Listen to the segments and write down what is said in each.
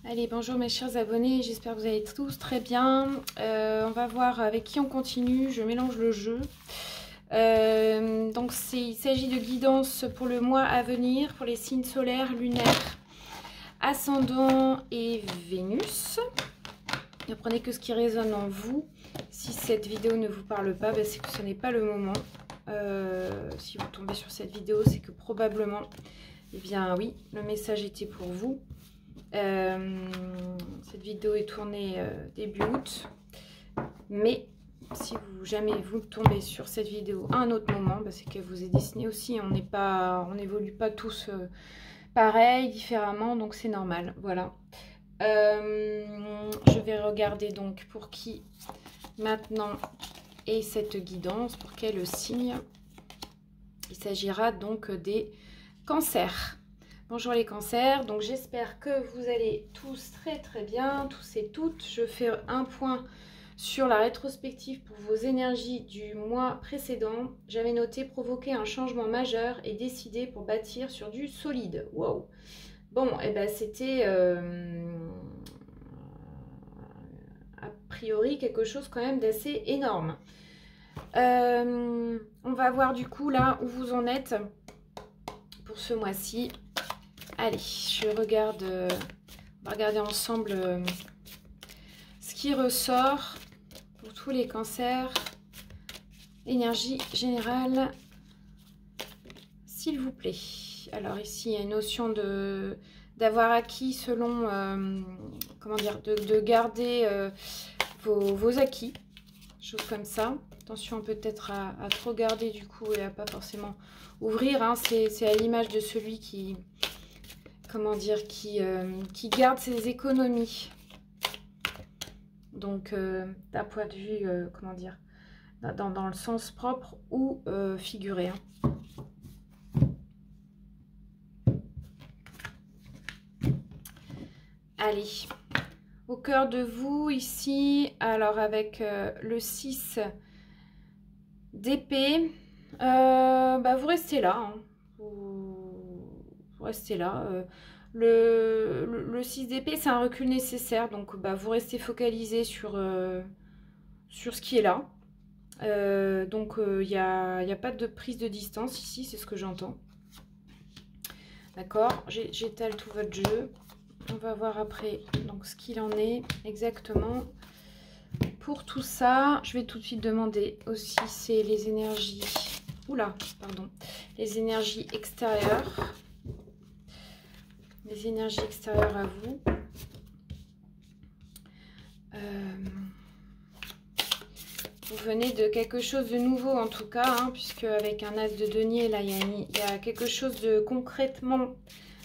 Allez, bonjour mes chers abonnés, j'espère que vous allez tous très bien. On va voir avec qui on continue, je mélange le jeu. Donc il s'agit de guidance pour le mois à venir, pour les signes solaires, lunaires, ascendant et Vénus. Ne prenez que ce qui résonne en vous. Si cette vidéo ne vous parle pas, c'est que ce n'est pas le moment. Si vous tombez sur cette vidéo, c'est que probablement, eh bien oui, le message était pour vous. Cette vidéo est tournée début août, mais si jamais vous tombez sur cette vidéo à un autre moment, c'est qu'elle vous est destinée aussi. On n'évolue pas tous pareil, différemment, donc c'est normal. Voilà. Je vais regarder donc pour qui maintenant est cette guidance, pour quel signe. Il s'agira donc des cancers. Bonjour les cancers, donc j'espère que vous allez tous très bien, tous et toutes. Je fais un point sur la rétrospective pour vos énergies du mois précédent. J'avais noté provoquer un changement majeur et décider pour bâtir sur du solide. Wow. Bon, c'était a priori quelque chose quand même d'assez énorme. On va voir du coup là où vous en êtes pour ce mois-ci. Allez, on va regarder ensemble ce qui ressort pour tous les cancers. Énergie générale, s'il vous plaît. Alors ici, il y a une notion d'avoir acquis selon, comment dire, de garder vos acquis, choses comme ça. Attention peut-être à trop garder du coup et à pas forcément ouvrir. Hein. C'est à l'image de celui qui... comment dire, qui garde ses économies. Donc, d'un point de vue, comment dire, dans le sens propre ou figuré. Hein. Allez, au cœur de vous, ici, alors avec le 6 d'épée, vous restez là. Hein. Vous restez là. Le 6 d'épée, c'est un recul nécessaire. Donc, vous restez focalisé sur ce qui est là. Donc, il n'y a pas de prise de distance ici, c'est ce que j'entends. D'accord, j'étale tout votre jeu. On va voir après donc, ce qu'il en est exactement. Pour tout ça, je vais tout de suite demander aussi, c'est les énergies... Oula, pardon. Les énergies extérieures. Les énergies extérieures à vous. Vous venez de quelque chose de nouveau en tout cas, hein, puisque avec un as de denier, là, il y a quelque chose de concrètement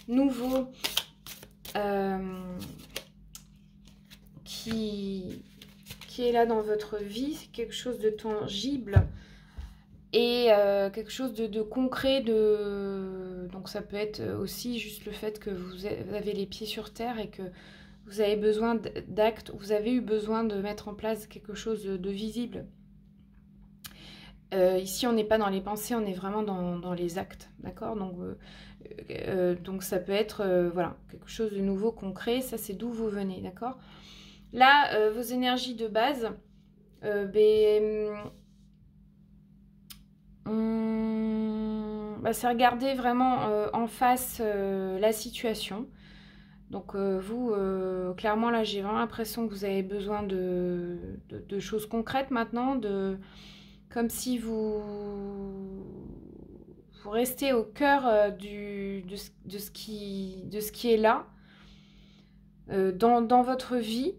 nouveau qui est là dans votre vie. C'est quelque chose de tangible et quelque chose de concret. Donc ça peut être aussi juste le fait que vous avez les pieds sur terre et que vous avez besoin d'actes, vous avez eu besoin de mettre en place quelque chose de visible. Ici, on n'est pas dans les pensées, on est vraiment dans les actes, d'accord, donc ça peut être voilà, quelque chose de nouveau, concret, ça c'est d'où vous venez, d'accord. Là, vos énergies de base, c'est regarder vraiment en face la situation. Donc vous, clairement là, j'ai vraiment l'impression que vous avez besoin de choses concrètes maintenant, comme si vous restez au cœur de ce qui est là, dans votre vie,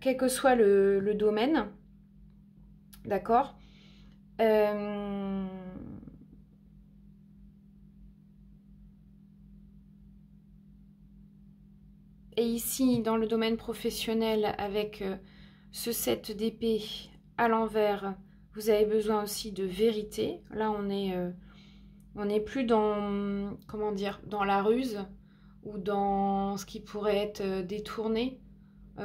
quel que soit le domaine, d'accord. Et ici, dans le domaine professionnel, avec ce 7 d'épée à l'envers, vous avez besoin aussi de vérité. Là, on n'est plus dans, comment dire, dans la ruse ou dans ce qui pourrait être détourné. En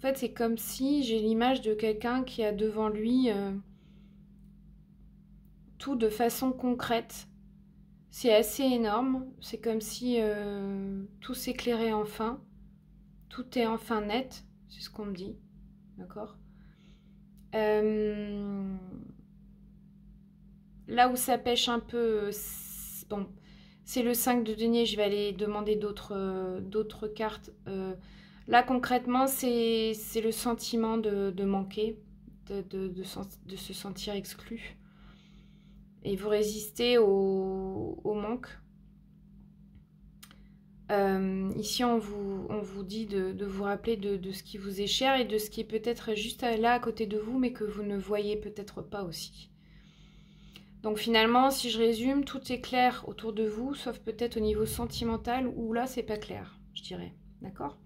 fait, c'est comme si j'ai l'image de quelqu'un qui a devant lui tout de façon concrète. C'est assez énorme. C'est comme si tout s'éclairait enfin. Tout est enfin net. C'est ce qu'on me dit. D'accord. Là où ça pêche un peu, bon, c'est le 5 de denier. Je vais aller demander d'autres cartes. Là, concrètement, c'est le sentiment de manquer, de se sentir exclu. Et vous résistez au manque. Ici, on vous dit de vous rappeler de ce qui vous est cher et de ce qui est peut-être juste là à côté de vous, mais que vous ne voyez peut-être pas aussi. Donc finalement, si je résume, tout est clair autour de vous, sauf peut-être au niveau sentimental, où là, c'est pas clair, je dirais. D'accord ?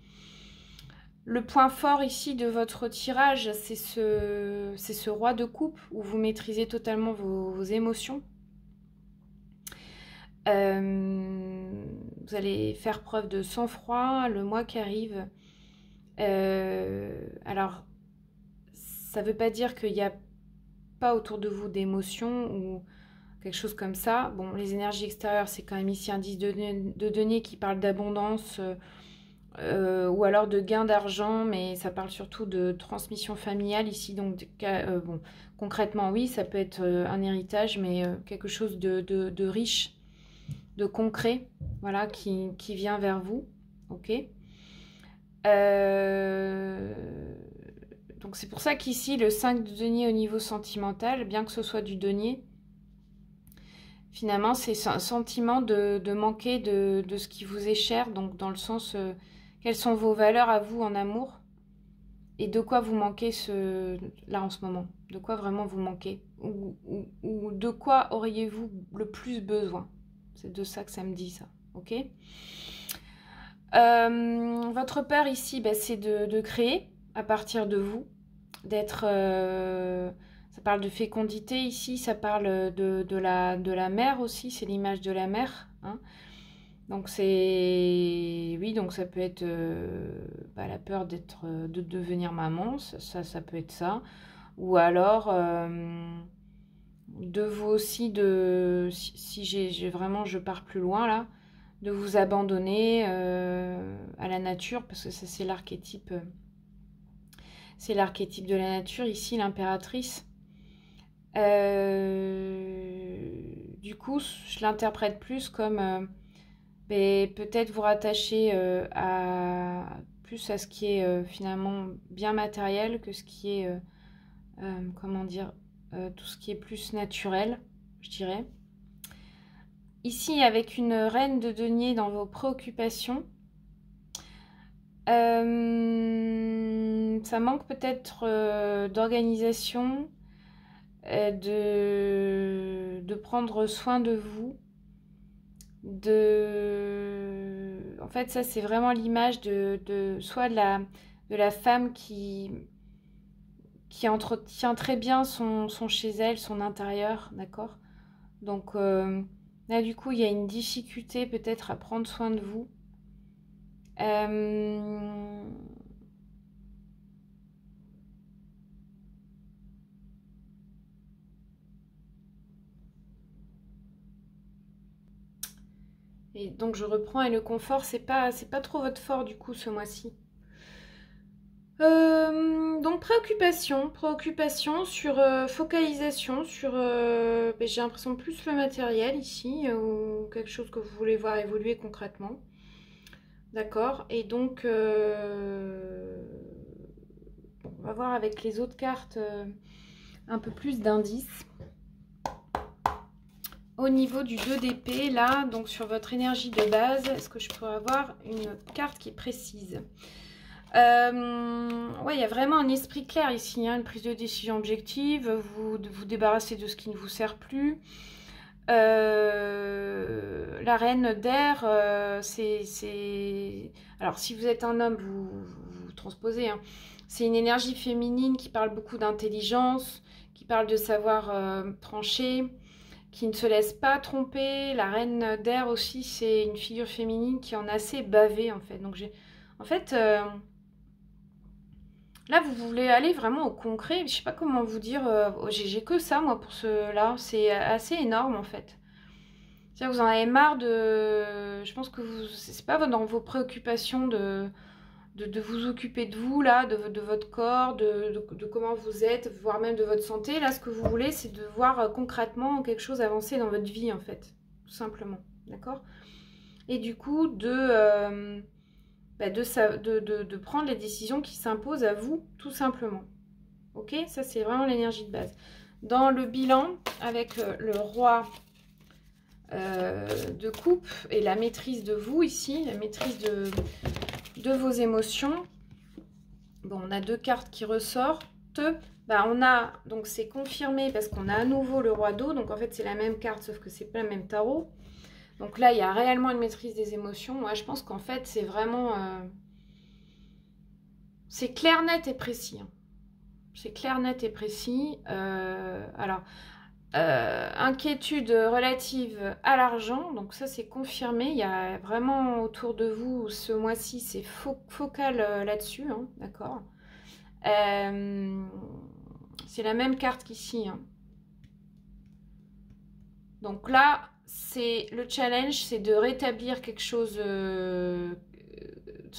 Le point fort ici de votre tirage, c'est ce roi de coupe, où vous maîtrisez totalement vos émotions. Vous allez faire preuve de sang-froid le mois qui arrive. Alors, ça ne veut pas dire qu'il n'y a pas autour de vous d'émotions ou quelque chose comme ça. Bon, les énergies extérieures, c'est quand même ici un 10 de denier qui parle d'abondance ou alors de gain d'argent, mais ça parle surtout de transmission familiale ici. Donc, bon, concrètement, oui, ça peut être un héritage, mais quelque chose de riche, de concret, voilà, qui vient vers vous. Ok. Donc c'est pour ça qu'ici, le 5 de denier au niveau sentimental, bien que ce soit du denier, finalement, c'est un sentiment de manquer de ce qui vous est cher, donc dans le sens, quelles sont vos valeurs à vous en amour et de quoi vous manquez là en ce moment, de quoi vraiment vous manquez ou de quoi auriez-vous le plus besoin. C'est de ça que ça me dit, ça, ok. Votre peur ici, bah, c'est de créer à partir de vous, d'être... ça parle de fécondité ici, ça parle de la mer aussi, c'est l'image de la mer. Hein. Donc c'est... Oui, donc ça peut être bah, la peur de devenir maman, ça peut être ça. Ou alors... de vous aussi, si j'ai vraiment, je pars plus loin là, de vous abandonner à la nature, parce que ça c'est l'archétype de la nature, ici l'impératrice. Du coup, je l'interprète plus comme peut-être vous rattacher plus à ce qui est finalement bien matériel que ce qui est, comment dire, tout ce qui est plus naturel, je dirais. Ici, avec une reine de denier dans vos préoccupations, ça manque peut-être d'organisation, de prendre soin de vous. En fait, ça, c'est vraiment l'image soit de la femme qui entretient très bien son chez elle, son intérieur, d'accord ? Donc là, du coup, il y a une difficulté peut-être à prendre soin de vous. Et donc, je reprends. Et le confort, c'est pas trop votre fort, du coup, ce mois-ci. Donc préoccupation sur focalisation sur j'ai l'impression plus le matériel ici ou quelque chose que vous voulez voir évoluer concrètement, d'accord. Et donc on va voir avec les autres cartes un peu plus d'indices au niveau du 2 d'épée là, donc sur votre énergie de base. Est-ce que je pourrais avoir une carte qui est précise? Ouais, il y a vraiment un esprit clair ici, hein, une prise de décision objective, vous débarrasser de ce qui ne vous sert plus. La reine d'air, alors si vous êtes un homme, vous transposez, hein. C'est une énergie féminine qui parle beaucoup d'intelligence, qui parle de savoir trancher, qui ne se laisse pas tromper. La reine d'air aussi, c'est une figure féminine qui en a assez bavé en fait. Donc là, vous voulez aller vraiment au concret. Je sais pas comment vous dire. J'ai que ça, moi, pour cela. C'est assez énorme, en fait. C'est-à-dire que vous en avez marre de... Je pense que vous... C'est pas dans vos préoccupations de vous occuper de vous, là, de votre corps, de comment vous êtes, voire même de votre santé. Là, ce que vous voulez, c'est de voir concrètement quelque chose avancer dans votre vie, en fait. Tout simplement. D'accord? Et du coup, de prendre les décisions qui s'imposent à vous, tout simplement. Ok? Ça, c'est vraiment l'énergie de base. Dans le bilan, avec le roi de coupe et la maîtrise de vous ici, la maîtrise de vos émotions. Bon, on a 2 cartes qui ressortent. Bah, on a, donc c'est confirmé parce qu'on a à nouveau le roi d'eau. Donc en fait, c'est la même carte, sauf que c'est pas le même tarot. Donc là, il y a réellement une maîtrise des émotions. Moi, je pense qu'en fait, c'est vraiment... c'est clair, net et précis. Hein. C'est clair, net et précis. Alors... inquiétude relative à l'argent, donc ça c'est confirmé, il y a vraiment autour de vous ce mois-ci, c'est focal là-dessus, hein, d'accord. C'est la même carte qu'ici. Hein. Donc là, c'est le challenge, c'est de rétablir quelque chose, ce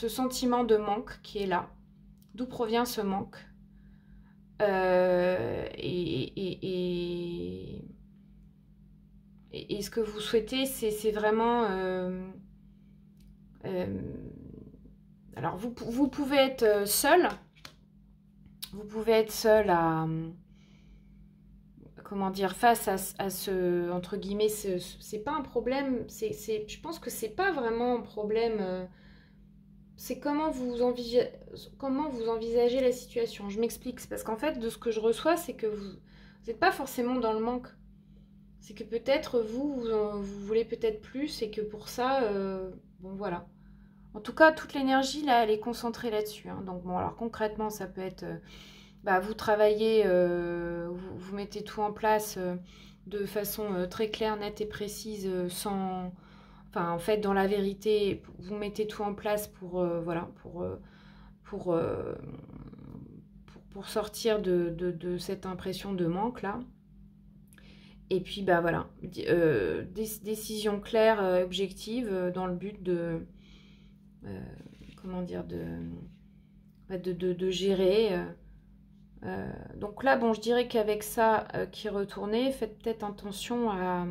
sentiment de manque qui est là. D'où provient ce manque? Et ce que vous souhaitez, c'est vraiment... alors, vous pouvez être seul. Vous pouvez être seul à... Comment dire, face à ce... Entre guillemets, c'est pas un problème. Je pense que c'est pas vraiment un problème... c'est comment vous envisagez la situation. Je m'explique. C'est parce qu'en fait, de ce que je reçois, c'est que vous n'êtes pas forcément dans le manque. C'est que peut-être vous voulez peut-être plus et que pour ça, bon voilà. En tout cas, toute l'énergie, là, elle est concentrée là-dessus. Hein. Donc bon, alors concrètement, ça peut être, vous travaillez, vous mettez tout en place de façon très claire, nette et précise, sans... Enfin, en fait, dans la vérité, vous mettez tout en place pour, voilà, pour sortir de cette impression de manque, là. Et puis, bah voilà, décision claire, objective, dans le but de, comment dire, de gérer. Donc là, bon, je dirais qu'avec ça qui est retourné, faites peut-être attention à...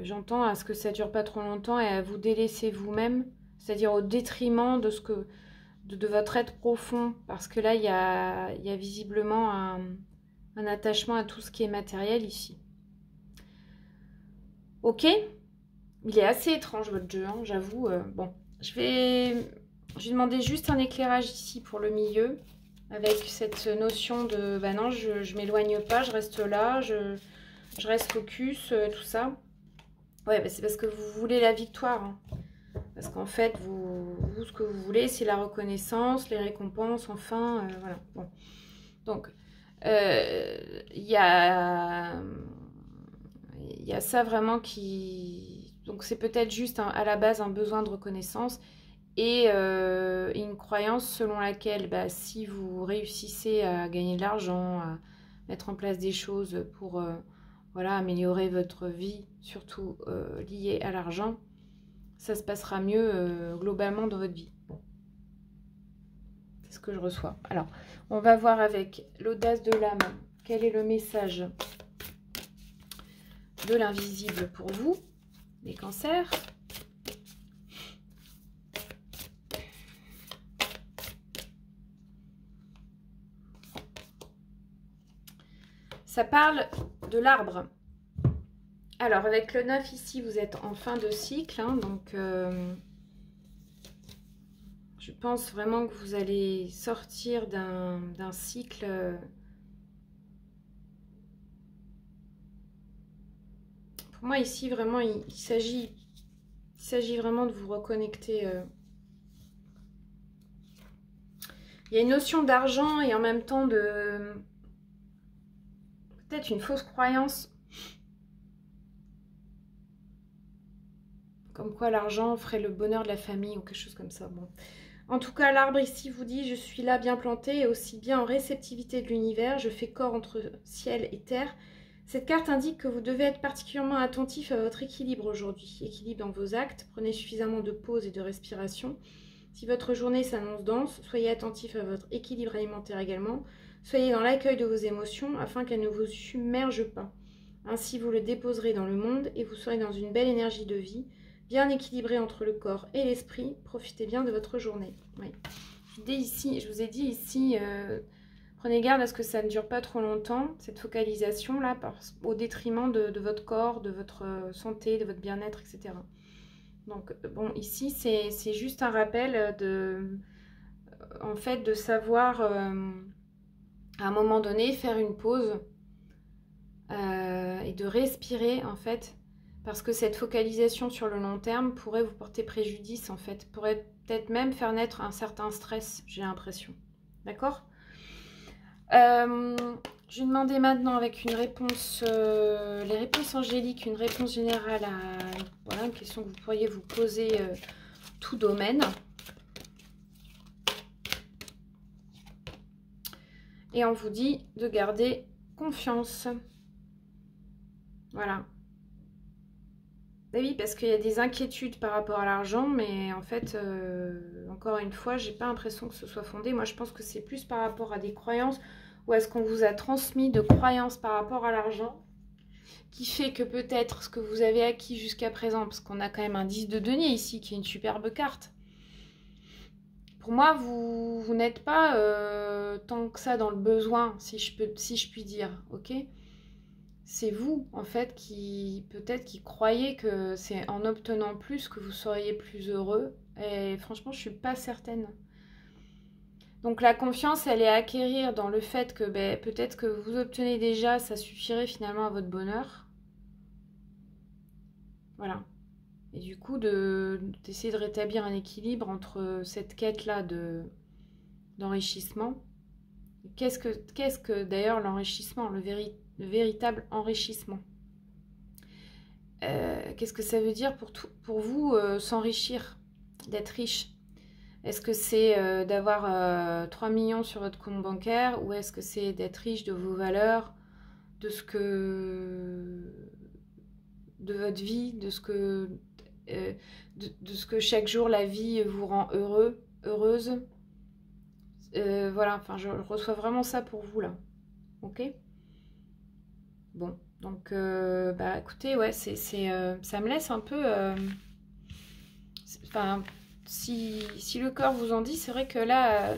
j'entends à ce que ça dure pas trop longtemps et à vous délaisser vous-même, c'est-à-dire au détriment de ce que... De votre être profond, parce que là, il y a visiblement un attachement à tout ce qui est matériel ici. Ok, il est assez étrange votre jeu, hein, j'avoue. Bon, je vais demander juste un éclairage ici pour le milieu, avec cette notion de, bah non, je m'éloigne pas, je reste là, je reste focus, tout ça. Ouais, bah c'est parce que vous voulez la victoire, hein. Parce qu'en fait, vous, ce que vous voulez, c'est la reconnaissance, les récompenses, enfin, voilà. Bon. Donc, il y a ça vraiment qui... Donc, c'est peut-être juste à la base un besoin de reconnaissance et une croyance selon laquelle, bah, si vous réussissez à gagner de l'argent, à mettre en place des choses pour voilà, améliorer votre vie, surtout liée à l'argent, ça se passera mieux globalement dans votre vie. Bon. C'est ce que je reçois. Alors, on va voir avec l'audace de l'âme, quel est le message de l'invisible pour vous, les cancers. Ça parle de l'arbre. Alors, avec le 9 ici, vous êtes en fin de cycle, hein, donc je pense vraiment que vous allez sortir d'un cycle pour moi ici, vraiment, il s'agit vraiment de vous reconnecter. Il y a une notion d'argent et en même temps de... peut-être une fausse croyance. Comme quoi l'argent ferait le bonheur de la famille ou quelque chose comme ça. Bon, En tout cas, l'arbre ici vous dit « Je suis là bien planté et aussi bien en réceptivité de l'univers. Je fais corps entre ciel et terre. » Cette carte indique que vous devez être particulièrement attentif à votre équilibre aujourd'hui. Équilibre dans vos actes. Prenez suffisamment de pause et de respiration. Si votre journée s'annonce dense, soyez attentif à votre équilibre alimentaire également. Soyez dans l'accueil de vos émotions afin qu'elles ne vous submergent pas. Ainsi, vous le déposerez dans le monde et vous serez dans une belle énergie de vie, bien équilibrée entre le corps et l'esprit. Profitez bien de votre journée. Oui. Je vous ai dit ici, prenez garde à ce que ça ne dure pas trop longtemps, cette focalisation-là, au détriment de votre corps, de votre santé, de votre bien-être, etc. Donc, bon, ici, c'est juste un rappel en fait, de savoir, à un moment donné, faire une pause et de respirer, en fait, parce que cette focalisation sur le long terme pourrait vous porter préjudice, en fait, pourrait peut-être même faire naître un certain stress, j'ai l'impression. D'accord ? Je vais demander maintenant avec une réponse, les réponses angéliques, une réponse générale à voilà, une question que vous pourriez vous poser tout domaine. Et on vous dit de garder confiance. Voilà. Et oui, parce qu'il y a des inquiétudes par rapport à l'argent, mais en fait, encore une fois, j'ai pas l'impression que ce soit fondé. Moi, je pense que c'est plus par rapport à des croyances, ou est-ce qu'on vous a transmis de croyances par rapport à l'argent, qui fait que peut-être ce que vous avez acquis jusqu'à présent, parce qu'on a quand même un 10 de denier ici, qui est une superbe carte. Pour moi, vous n'êtes pas tant que ça dans le besoin, si je puis dire, ok ? C'est vous, en fait, qui peut-être qui croyez que c'est en obtenant plus que vous seriez plus heureux. Et franchement, je ne suis pas certaine. Donc la confiance, elle est à acquérir dans le fait que peut-être que vous obtenez déjà, ça suffirait finalement à votre bonheur. Voilà. Et du coup, d'essayer de rétablir un équilibre entre cette quête-là d'enrichissement. Qu'est-ce que d'ailleurs l'enrichissement, le véritable enrichissement? Qu'est-ce que ça veut dire pour vous s'enrichir, d'être riche? Est-ce que c'est d'avoir 3 millions sur votre compte bancaire, ou est-ce que c'est d'être riche de vos valeurs, de votre vie, de ce que chaque jour la vie vous rend heureuse? Voilà, enfin je reçois vraiment ça pour vous là, ok? Bon, donc écoutez, ouais, ça me laisse un peu, enfin, si le cœur vous en dit, c'est vrai que là,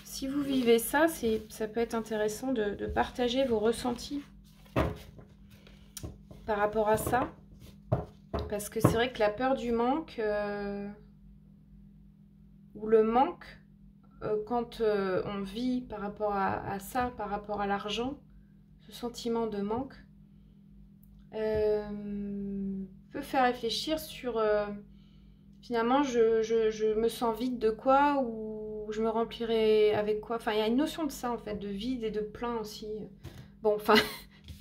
si vous vivez ça, ça peut être intéressant de partager vos ressentis par rapport à ça, parce que c'est vrai que la peur du manque, ou le manque, quand on vit par rapport à ça, par rapport à l'argent, ce sentiment de manque peut faire réfléchir sur finalement je me sens vide de quoi, ou je me remplirai avec quoi. Enfin, il y a une notion de ça en fait, de vide et de plein aussi. Bon, enfin,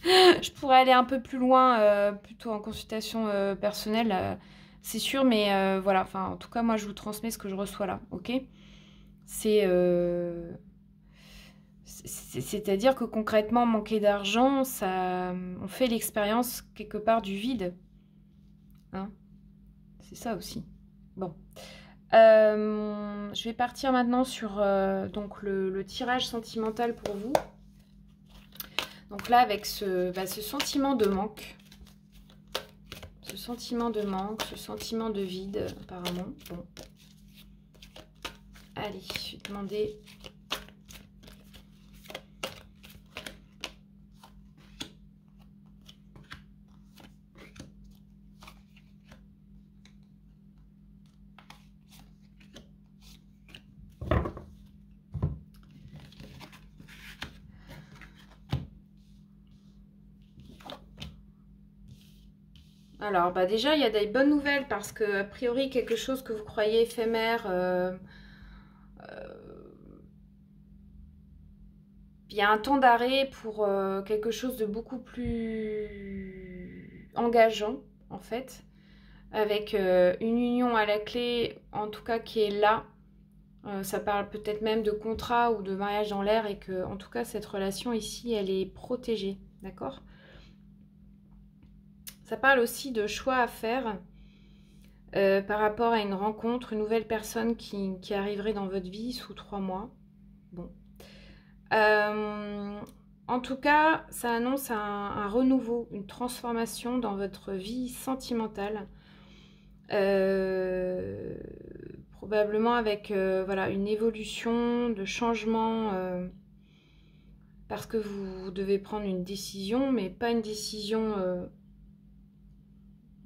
je pourrais aller un peu plus loin, plutôt en consultation personnelle, c'est sûr, mais voilà, enfin, en tout cas, moi je vous transmets ce que je reçois là, ok? C'est-à-dire que concrètement, manquer d'argent, on fait l'expérience quelque part du vide. Hein, c'est ça aussi. Bon. Je vais partir maintenant sur donc le tirage sentimental pour vous. Donc là, avec ce sentiment de manque. Ce sentiment de manque, ce sentiment de vide, apparemment. Bon. Allez, je vais demander... Alors, déjà, il y a des bonnes nouvelles parce que, a priori, quelque chose que vous croyez éphémère, il y a un temps d'arrêt pour quelque chose de beaucoup plus engageant, en fait. avec une union à la clé, en tout cas qui est là. Ça parle peut-être même de contrat ou de mariage dans l'air et que, en tout cas, cette relation ici, elle est protégée, d'accord? Ça parle aussi de choix à faire par rapport à une rencontre, une nouvelle personne qui arriverait dans votre vie sous 3 mois. Bon. En tout cas, ça annonce un renouveau, une transformation dans votre vie sentimentale. Probablement avec voilà, une évolution, de changement, parce que vous devez prendre une décision, mais pas une décision...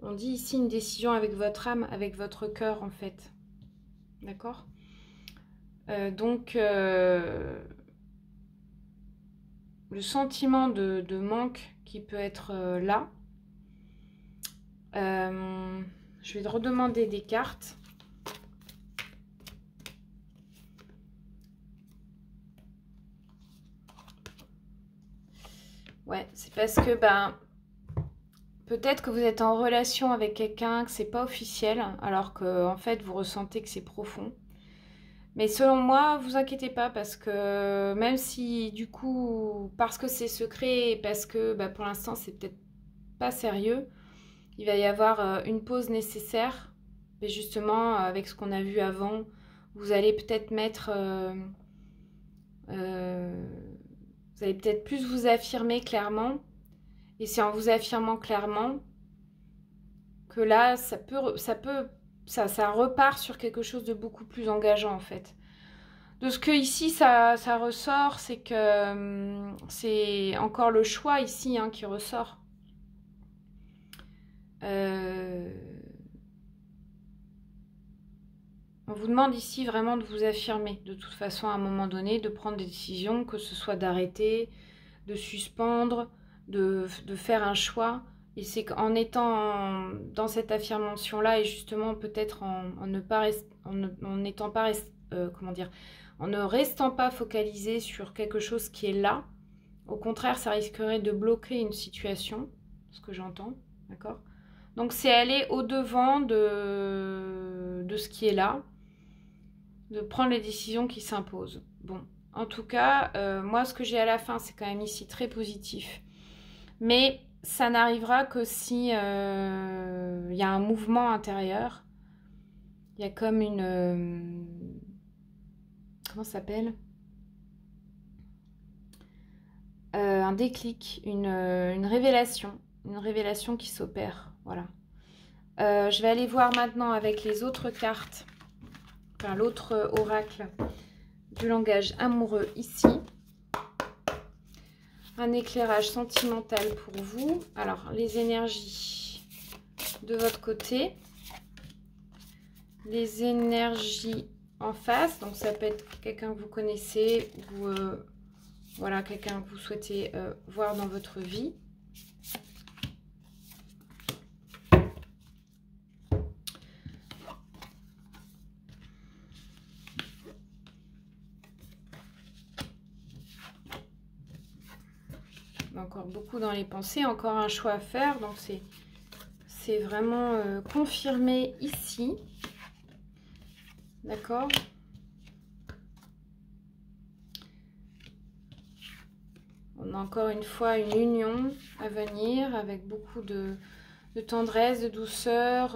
on dit ici une décision avec votre âme, avec votre cœur en fait. D'accord? Donc, le sentiment de manque qui peut être là, je vais redemander des cartes. Ouais, c'est parce que peut-être que vous êtes en relation avec quelqu'un, que c'est pas officiel, alors que en fait vous ressentez que c'est profond. Mais selon moi, vous inquiétez pas parce que même si du coup, parce que c'est secret et parce que pour l'instant c'est peut-être pas sérieux, il va y avoir une pause nécessaire. Mais justement, avec ce qu'on a vu avant, vous allez peut-être mettre... vous allez peut-être plus vous affirmer clairement. Et c'est en vous affirmant clairement que là, ça repart sur quelque chose de beaucoup plus engageant en fait. De ce que ici, ça ressort, c'est que c'est encore le choix ici qui ressort. On vous demande ici vraiment de vous affirmer. De toute façon, à un moment donné, de prendre des décisions, que ce soit d'arrêter, de suspendre, de faire un choix. Et c'est qu'en étant dans cette affirmation-là, et justement peut-être en ne restant pas focalisé sur quelque chose qui est là, au contraire, ça risquerait de bloquer une situation, ce que j'entends, d'accord? Donc c'est aller au-devant de ce qui est là, de prendre les décisions qui s'imposent. Bon, en tout cas, moi ce que j'ai à la fin, c'est quand même ici très positif. Mais ça n'arrivera que si y a un mouvement intérieur. Il y a comme une... comment ça s'appelle? Un déclic, une révélation. Une révélation qui s'opère. Voilà. Je vais aller voir maintenant avec les autres cartes. Enfin, l'autre oracle du langage amoureux ici. Un éclairage sentimental pour vous. Alors, les énergies de votre côté. Les énergies en face. Donc, ça peut être quelqu'un que vous connaissez ou voilà, quelqu'un que vous souhaitez voir dans votre vie. Encore beaucoup dans les pensées, encore un choix à faire. Donc, c'est vraiment confirmé ici. D'accord? On a encore une fois une union à venir avec beaucoup de tendresse, de douceur,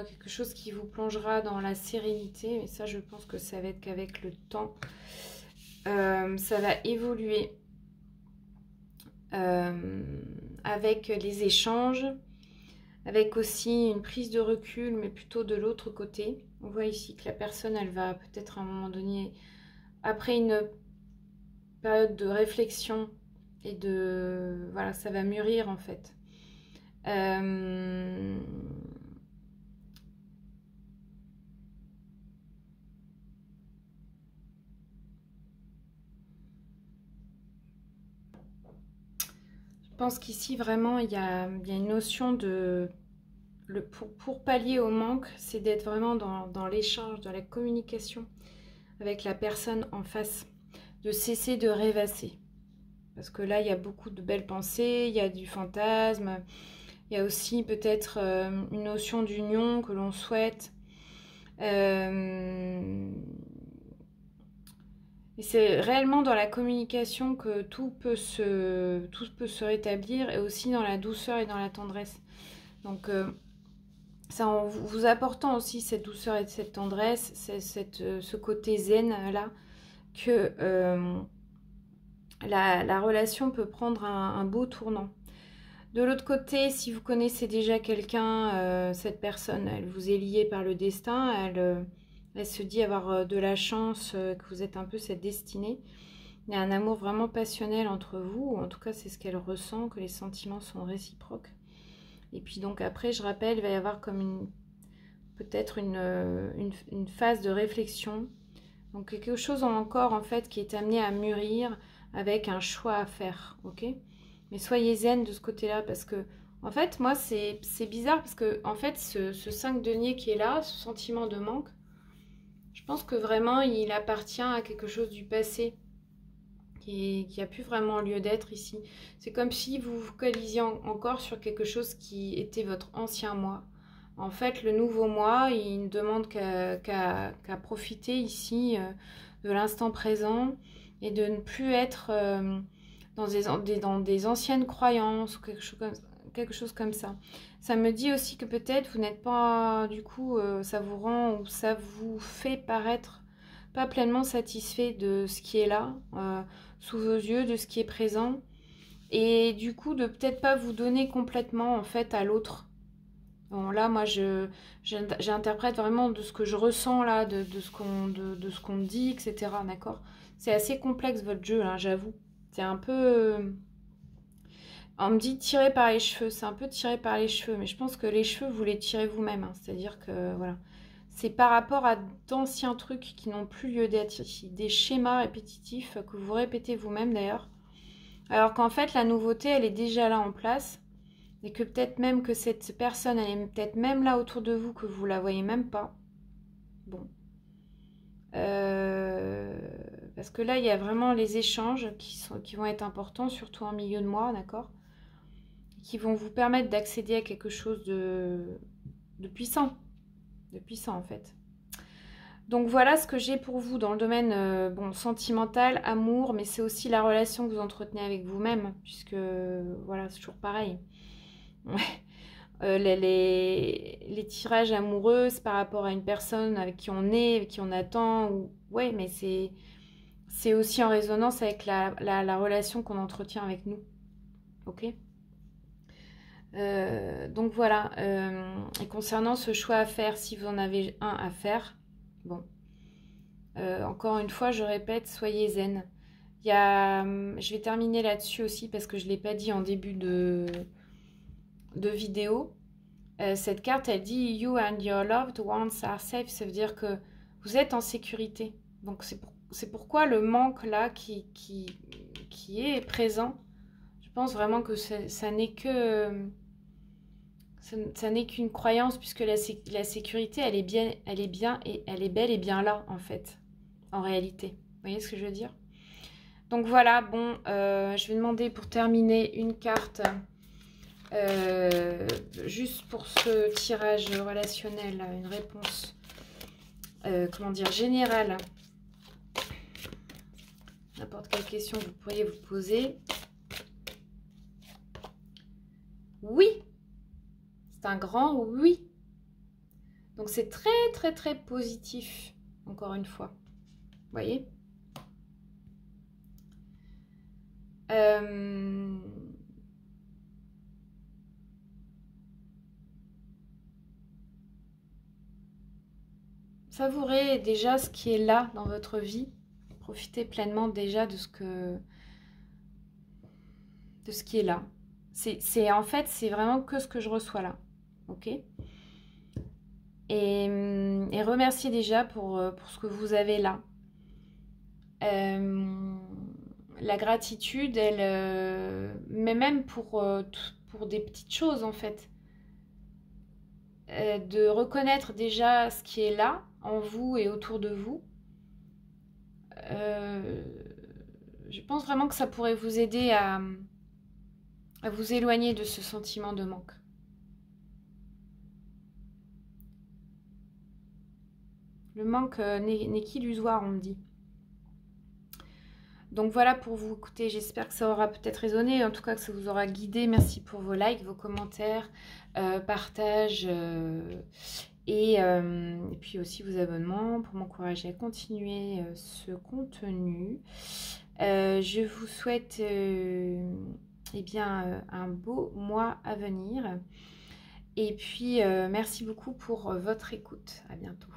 quelque chose qui vous plongera dans la sérénité. Mais ça, je pense que ça va être qu'avec le temps. Ça va évoluer avec les échanges, avec aussi une prise de recul, mais plutôt de l'autre côté. On voit ici que la personne, elle va peut-être à un moment donné, après une période de réflexion et de... Voilà, ça va mûrir en fait. Je pense qu'ici, vraiment, il y a une notion de... Pour pallier au manque, c'est d'être vraiment dans l'échange, dans la communication avec la personne en face. De cesser de rêvasser. Parce que là, il y a beaucoup de belles pensées, il y a du fantasme, Il y a aussi peut-être une notion d'union que l'on souhaite. Et c'est réellement dans la communication que tout peut se rétablir, et aussi dans la douceur et dans la tendresse. Donc, ça, en vous apportant aussi cette douceur et cette tendresse, ce côté zen là, que la relation peut prendre un beau tournant. De l'autre côté, si vous connaissez déjà quelqu'un, cette personne, elle vous est liée par le destin, elle se dit avoir de la chance, que vous êtes un peu cette destinée. Il y a un amour vraiment passionnel entre vous, ou en tout cas c'est ce qu'elle ressent, que les sentiments sont réciproques. Et puis donc après, je rappelle, il va y avoir comme peut-être une phase de réflexion. Donc quelque chose encore en fait qui est amené à mûrir avec un choix à faire, ok? Mais soyez zen de ce côté-là, parce que en fait moi c'est bizarre, parce que en fait ce 5 denier qui est là, ce sentiment de manque, je pense que vraiment il appartient à quelque chose du passé qui a plus vraiment lieu d'être ici. C'est comme si vous vous focalisiez encore sur quelque chose qui était votre ancien moi. En fait, le nouveau moi, il ne demande qu'à profiter ici de l'instant présent, et de ne plus être dans des anciennes croyances ou quelque chose comme ça. Ça me dit aussi que peut-être vous n'êtes pas, du coup, ça vous rend, ou ça vous fait paraître pas pleinement satisfait de ce qui est là, sous vos yeux, de ce qui est présent, et du coup de peut-être pas vous donner complètement en fait à l'autre. Bon, là moi j'interprète vraiment de ce que je ressens là, de ce qu'on me dit, etc. D'accord? C'est assez complexe votre jeu là, j'avoue. C'est un peu... On me dit tirer par les cheveux, c'est un peu tiré par les cheveux, mais je pense que les cheveux vous les tirez vous-même, hein. C'est-à-dire que voilà, c'est par rapport à d'anciens trucs qui n'ont plus lieu d'être ici, des schémas répétitifs que vous répétez vous-même d'ailleurs, alors qu'en fait la nouveauté elle est déjà là en place, et que peut-être même que cette personne elle est peut-être même là autour de vous, que vous la voyez même pas. Bon, parce que là il y a vraiment les échanges qui vont être importants, surtout en milieu de mois, d'accord, qui vont vous permettre d'accéder à quelque chose de puissant, en fait. Donc voilà ce que j'ai pour vous dans le domaine bon, sentimental, amour, mais c'est aussi la relation que vous entretenez avec vous-même, puisque voilà, c'est toujours pareil. Les tirages amoureux, c'est par rapport à une personne avec qui on est, avec qui on attend, ou... ouais, mais c'est aussi en résonance avec la relation qu'on entretient avec nous. Ok? Donc voilà, et concernant ce choix à faire, si vous en avez un à faire, bon, encore une fois, je répète, soyez zen. Je vais terminer là-dessus aussi, parce que je ne l'ai pas dit en début de vidéo. Cette carte, elle dit « You and your loved ones are safe », ça veut dire que vous êtes en sécurité. Donc c'est pourquoi le manque là qui est présent, je pense vraiment que ça n'est que... Ça n'est qu'une croyance, puisque la sécurité, elle est bel et bien là, en fait, en réalité. Vous voyez ce que je veux dire? Donc voilà, bon, je vais demander pour terminer une carte, juste pour ce tirage relationnel, une réponse, comment dire, générale. N'importe quelle question que vous pourriez vous poser. Oui! C'est un grand oui. Donc c'est très très très positif, encore une fois. Vous voyez? Savourez déjà ce qui est là dans votre vie. Profitez pleinement déjà de ce qui est là. En fait, c'est vraiment que ce que je reçois là. Ok? Et remerciez déjà pour ce que vous avez là. La gratitude, mais même pour des petites choses en fait. De reconnaître déjà ce qui est là, en vous et autour de vous. Je pense vraiment que ça pourrait vous aider à vous éloigner de ce sentiment de manque. Le manque n'est qu'illusoire, on me dit. Donc voilà pour vous. Écoutez, j'espère que ça aura peut-être résonné, en tout cas que ça vous aura guidé. Merci pour vos likes, vos commentaires, partages et puis aussi vos abonnements pour m'encourager à continuer ce contenu. Je vous souhaite eh bien, un beau mois à venir. Et puis, merci beaucoup pour votre écoute. À bientôt.